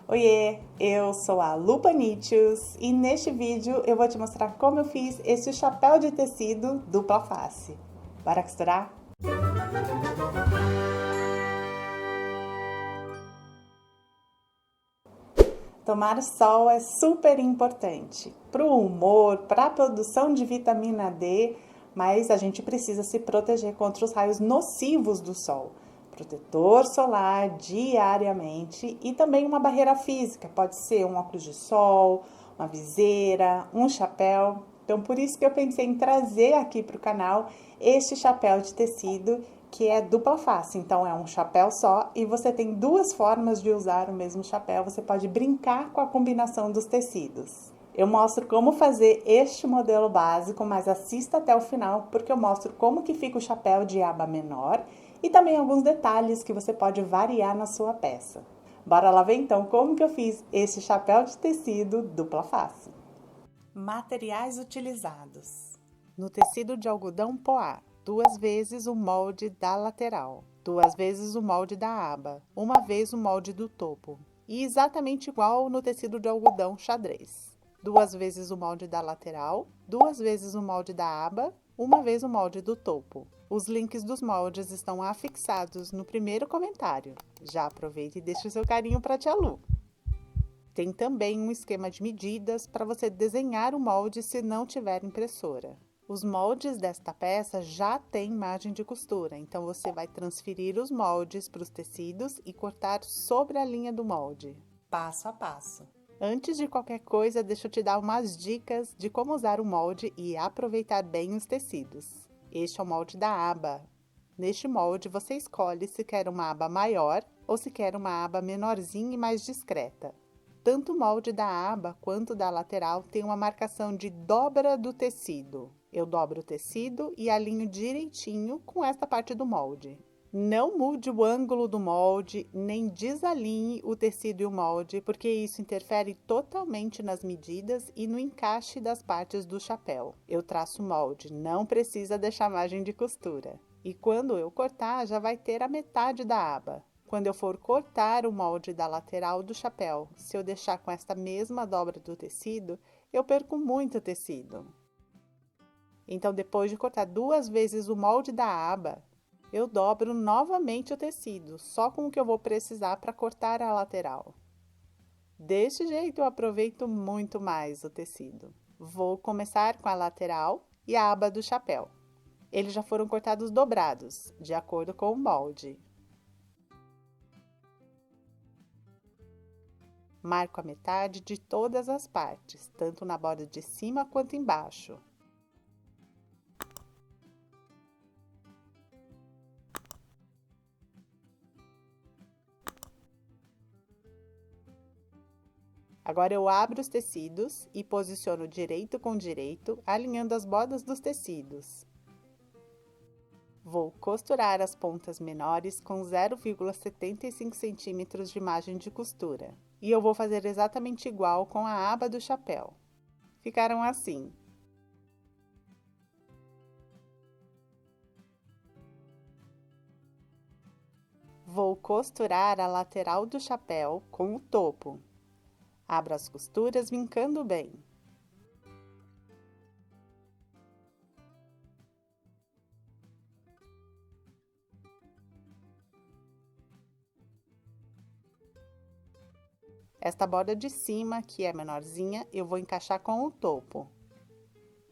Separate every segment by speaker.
Speaker 1: Oiê, eu sou a Lu Panitius e neste vídeo eu vou te mostrar como eu fiz esse chapéu de tecido dupla face. Bora costurar? Tomar sol é super importante para o humor, para a produção de vitamina D, mas a gente precisa se proteger contra os raios nocivos do sol. Protetor solar diariamente e também uma barreira física, pode ser um óculos de sol, uma viseira, um chapéu. Então, por isso que eu pensei em trazer aqui para o canal este chapéu de tecido que é dupla face. Então, é um chapéu só e você tem duas formas de usar o mesmo chapéu. Você pode brincar com a combinação dos tecidos. Eu mostro como fazer este modelo básico, mas assista até o final porque eu mostro como que fica o chapéu de aba menor e também alguns detalhes que você pode variar na sua peça. Bora lá ver então como que eu fiz esse chapéu de tecido dupla face. Materiais utilizados: no tecido de algodão poá, 2 vezes o molde da lateral, 2 vezes o molde da aba, 1 vez o molde do topo, e exatamente igual no tecido de algodão xadrez. 2 vezes o molde da lateral, 2 vezes o molde da aba, 1 vez o molde do topo. Os links dos moldes estão afixados no primeiro comentário. Já aproveita e deixa o seu carinho para a tia Lu. Tem também um esquema de medidas para você desenhar o molde se não tiver impressora. Os moldes desta peça já têm margem de costura, então você vai transferir os moldes para os tecidos e cortar sobre a linha do molde, passo a passo. Antes de qualquer coisa, deixa eu te dar umas dicas de como usar o molde e aproveitar bem os tecidos. Este é o molde da aba. Neste molde, você escolhe se quer uma aba maior ou se quer uma aba menorzinha e mais discreta. Tanto o molde da aba quanto da lateral tem uma marcação de dobra do tecido. Eu dobro o tecido e alinho direitinho com esta parte do molde. Não mude o ângulo do molde, nem desalinhe o tecido e o molde, porque isso interfere totalmente nas medidas e no encaixe das partes do chapéu. Eu traço o molde, não precisa deixar margem de costura. E quando eu cortar, já vai ter a metade da aba. Quando eu for cortar o molde da lateral do chapéu, se eu deixar com esta mesma dobra do tecido, eu perco muito tecido. Então, depois de cortar 2 vezes o molde da aba, eu dobro novamente o tecido, só com o que eu vou precisar para cortar a lateral. Deste jeito, eu aproveito muito mais o tecido. Vou começar com a lateral e a aba do chapéu. Eles já foram cortados dobrados, de acordo com o molde. Marco a metade de todas as partes, tanto na borda de cima quanto embaixo. Agora eu abro os tecidos e posiciono direito com direito, alinhando as bordas dos tecidos. Vou costurar as pontas menores com 0,75 centímetros de margem de costura. E eu vou fazer exatamente igual com a aba do chapéu. Ficaram assim. Vou costurar a lateral do chapéu com o topo. Abro as costuras vincando bem. Esta borda de cima, que é menorzinha, eu vou encaixar com o topo.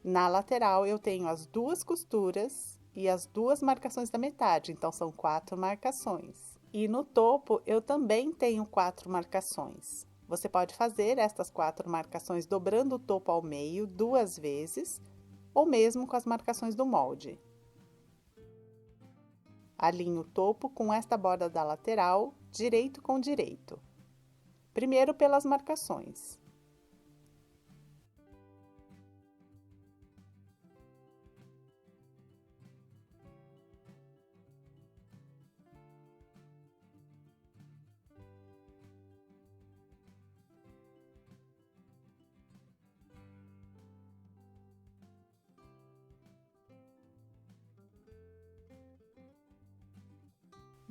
Speaker 1: Na lateral, eu tenho as 2 costuras e as 2 marcações da metade, então são 4 marcações. E no topo, eu também tenho 4 marcações. Você pode fazer estas 4 marcações dobrando o topo ao meio 2 vezes, ou mesmo com as marcações do molde. Alinho o topo com esta borda da lateral, direito com direito. Primeiro pelas marcações.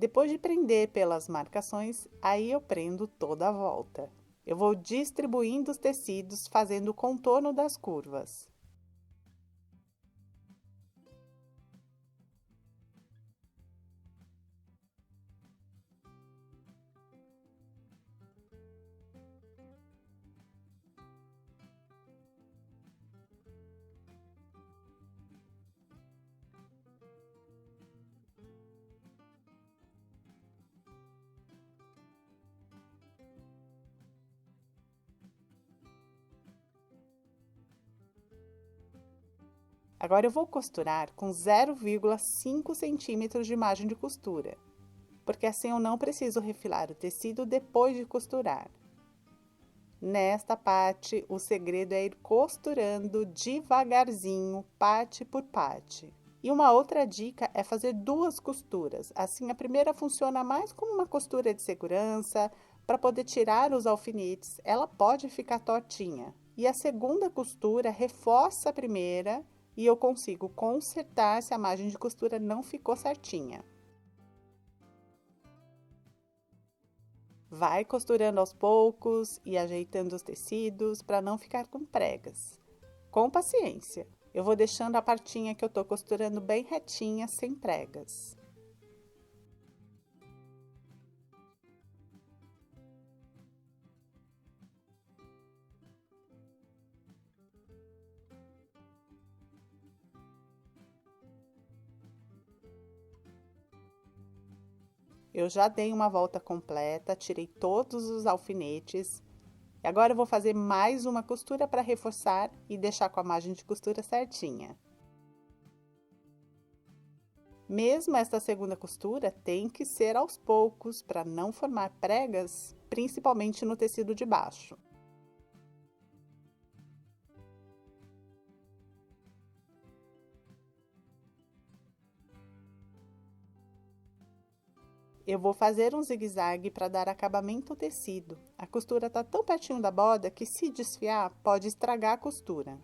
Speaker 1: Depois de prender pelas marcações, aí eu prendo toda a volta. Eu vou distribuindo os tecidos, fazendo o contorno das curvas. Agora eu vou costurar com 0,5 centímetros de margem de costura, porque assim eu não preciso refilar o tecido depois de costurar. Nesta parte, o segredo é ir costurando devagarzinho, parte por parte. E uma outra dica é fazer duas costuras. Assim, a primeira funciona mais como uma costura de segurança, para poder tirar os alfinetes. Ela pode ficar tortinha. E a segunda costura reforça a primeira e eu consigo consertar se a margem de costura não ficou certinha. Vai costurando aos poucos e ajeitando os tecidos para não ficar com pregas. Com paciência, eu vou deixando a partinha que eu tô costurando bem retinha, sem pregas. Eu já dei uma volta completa, tirei todos os alfinetes. E agora eu vou fazer mais uma costura para reforçar e deixar com a margem de costura certinha. Mesmo esta segunda costura tem que ser aos poucos para não formar pregas, principalmente no tecido de baixo. Eu vou fazer um zigue-zague para dar acabamento ao tecido. A costura está tão pertinho da borda que, se desfiar, pode estragar a costura.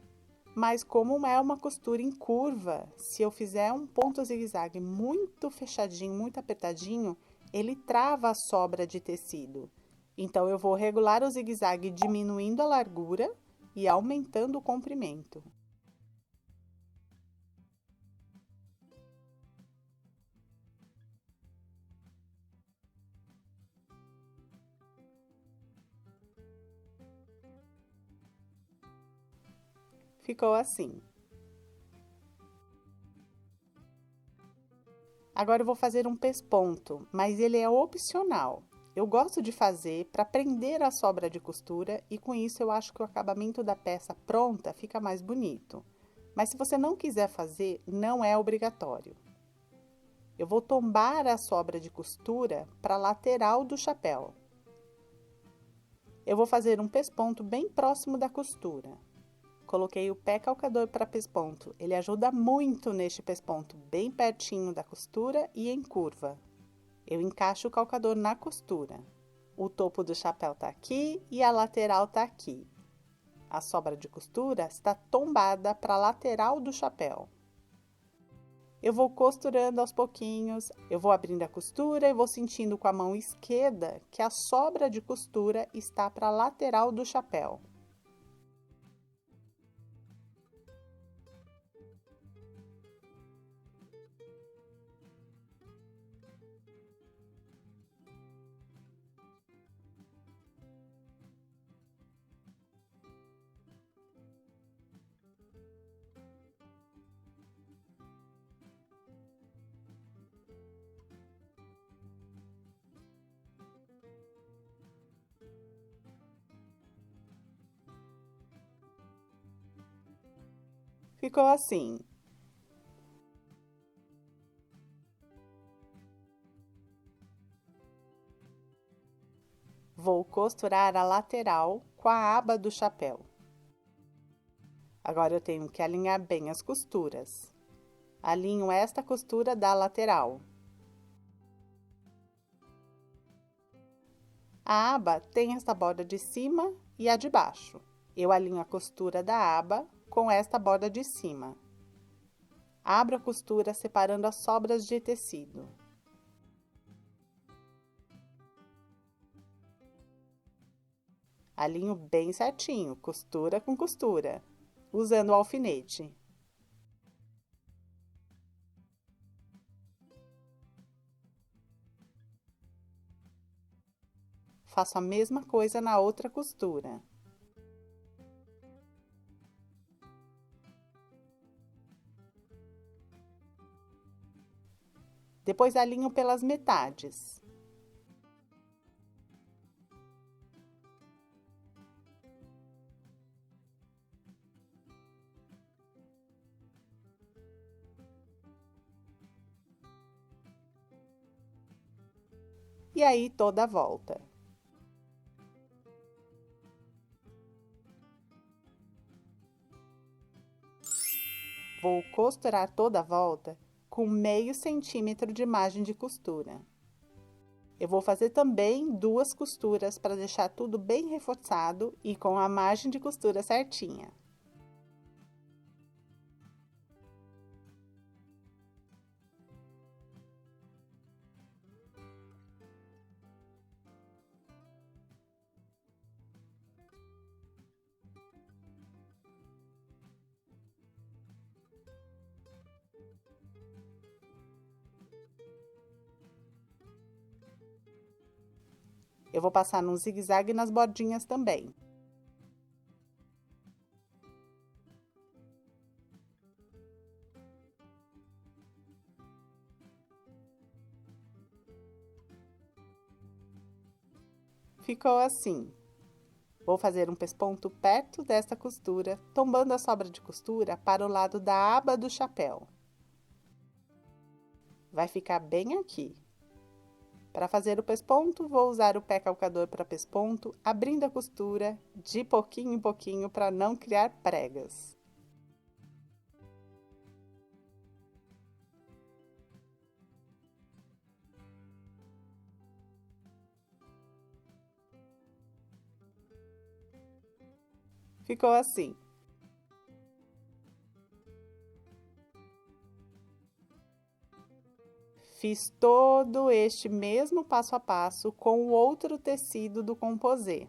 Speaker 1: Mas como é uma costura em curva, se eu fizer um ponto zigue-zague muito fechadinho, muito apertadinho, ele trava a sobra de tecido. Então, eu vou regular o zigue-zague diminuindo a largura e aumentando o comprimento. Ficou assim. Agora eu vou fazer um pesponto, mas ele é opcional. Eu gosto de fazer para prender a sobra de costura e com isso eu acho que o acabamento da peça pronta fica mais bonito. Mas se você não quiser fazer, não é obrigatório. Eu vou tombar a sobra de costura para a lateral do chapéu. Eu vou fazer um pesponto bem próximo da costura. Coloquei o pé calcador para pesponto. Ele ajuda muito neste pesponto, bem pertinho da costura e em curva. Eu encaixo o calcador na costura. O topo do chapéu tá aqui e a lateral tá aqui. A sobra de costura está tombada para a lateral do chapéu. Eu vou costurando aos pouquinhos, eu vou abrindo a costura e vou sentindo com a mão esquerda que a sobra de costura está para a lateral do chapéu. Ficou assim. Vou costurar a lateral com a aba do chapéu. Agora eu tenho que alinhar bem as costuras. Alinho esta costura da lateral. A aba tem esta borda de cima e a de baixo. Eu alinho a costura da aba com esta borda de cima. Abro a costura separando as sobras de tecido. Alinho bem certinho, costura com costura, usando o alfinete. Faço a mesma coisa na outra costura. Depois alinho pelas metades. E aí toda a volta. Vou costurar toda a volta com meio centímetro de margem de costura. Eu vou fazer também 2 costuras para deixar tudo bem reforçado e com a margem de costura certinha. Eu vou passar num zigue-zague nas bordinhas também. Ficou assim. Vou fazer um pesponto perto desta costura, tombando a sobra de costura para o lado da aba do chapéu. Vai ficar bem aqui. Para fazer o pesponto, vou usar o pé calcador para pesponto, abrindo a costura de pouquinho em pouquinho para não criar pregas. Ficou assim. Fiz todo este mesmo passo a passo com o outro tecido do composê.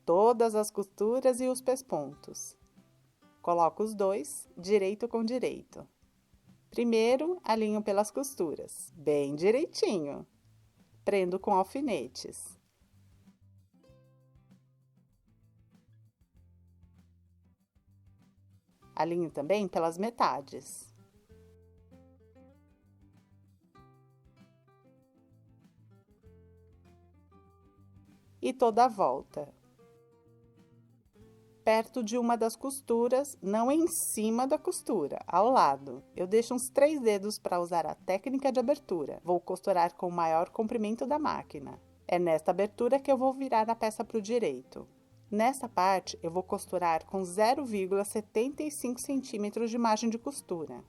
Speaker 1: Todas as costuras e os pespontos. Coloco os dois, direito com direito. Primeiro, alinho pelas costuras, bem direitinho. Prendo com alfinetes. Alinho também pelas metades. E toda a volta. Perto de uma das costuras, não em cima da costura, ao lado. Eu deixo uns 3 dedos para usar a técnica de abertura. Vou costurar com o maior comprimento da máquina. É nesta abertura que eu vou virar a peça para o direito. Nesta parte, eu vou costurar com 0,75 centímetros de margem de costura.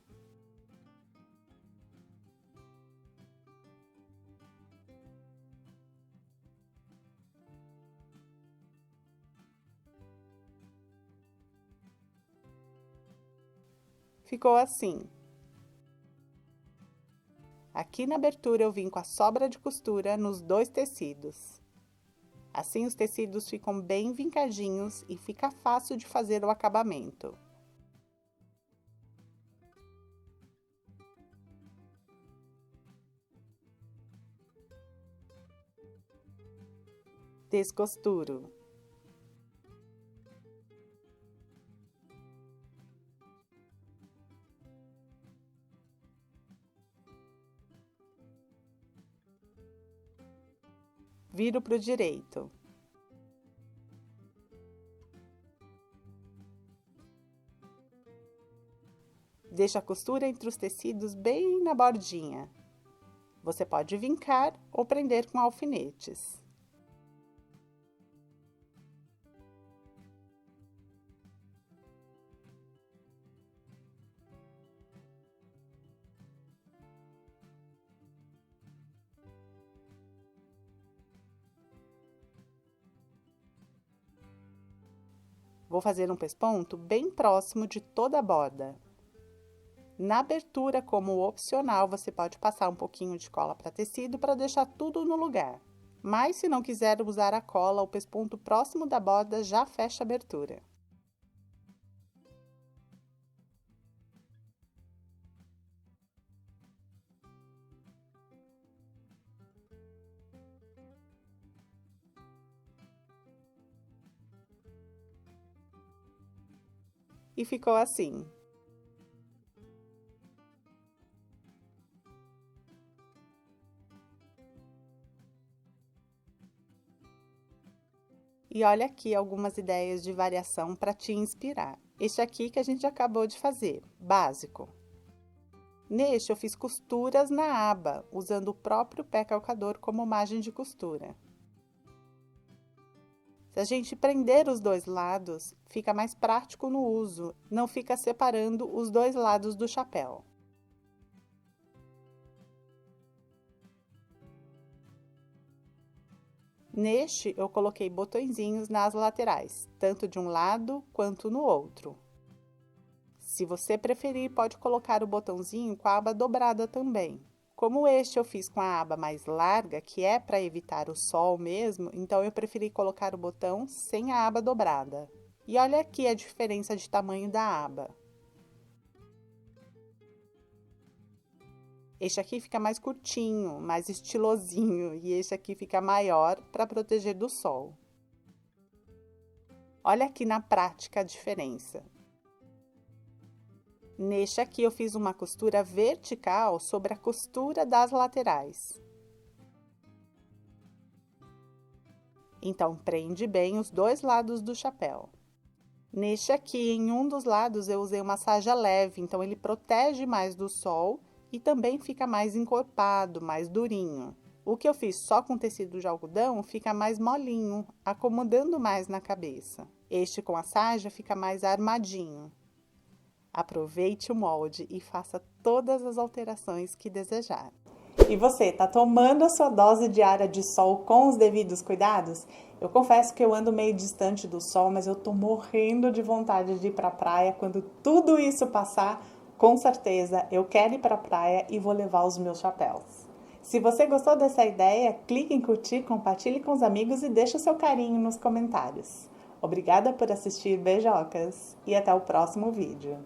Speaker 1: Ficou assim. Aqui na abertura eu vim com a sobra de costura nos 2 tecidos. Assim os tecidos ficam bem vincadinhos e fica fácil de fazer o acabamento. Descosturo. Viro para o direito. Deixo a costura entre os tecidos bem na bordinha. Você pode vincar ou prender com alfinetes. Vou fazer um pesponto bem próximo de toda a borda. Na abertura, como opcional, você pode passar um pouquinho de cola para tecido para deixar tudo no lugar. Mas se não quiser usar a cola, o pesponto próximo da borda já fecha a abertura. E ficou assim. E olha aqui algumas ideias de variação para te inspirar. Este aqui que a gente acabou de fazer, básico. Neste eu fiz costuras na aba, usando o próprio pé calcador como margem de costura. Se a gente prender os dois lados, fica mais prático no uso, não fica separando os dois lados do chapéu. Neste, eu coloquei botõezinhos nas laterais, tanto de um lado quanto no outro. Se você preferir, pode colocar o botãozinho com a aba dobrada também. Como este eu fiz com a aba mais larga, que é para evitar o sol mesmo, então eu preferi colocar o botão sem a aba dobrada. E olha aqui a diferença de tamanho da aba. Este aqui fica mais curtinho, mais estilosinho, e este aqui fica maior para proteger do sol. Olha aqui na prática a diferença. Neste aqui eu fiz uma costura vertical sobre a costura das laterais. Então, prende bem os dois lados do chapéu. Neste aqui, em um dos lados, eu usei uma saja leve, então ele protege mais do sol e também fica mais encorpado, mais durinho. O que eu fiz só com tecido de algodão fica mais molinho, acomodando mais na cabeça. Este com a saja fica mais armadinho. Aproveite o molde e faça todas as alterações que desejar. E você, tá tomando a sua dose diária de sol com os devidos cuidados? Eu confesso que eu ando meio distante do sol, mas eu tô morrendo de vontade de ir pra praia. Quando tudo isso passar, com certeza eu quero ir pra praia e vou levar os meus chapéus. Se você gostou dessa ideia, clique em curtir, compartilhe com os amigos e deixe o seu carinho nos comentários. Obrigada por assistir, beijocas, e até o próximo vídeo.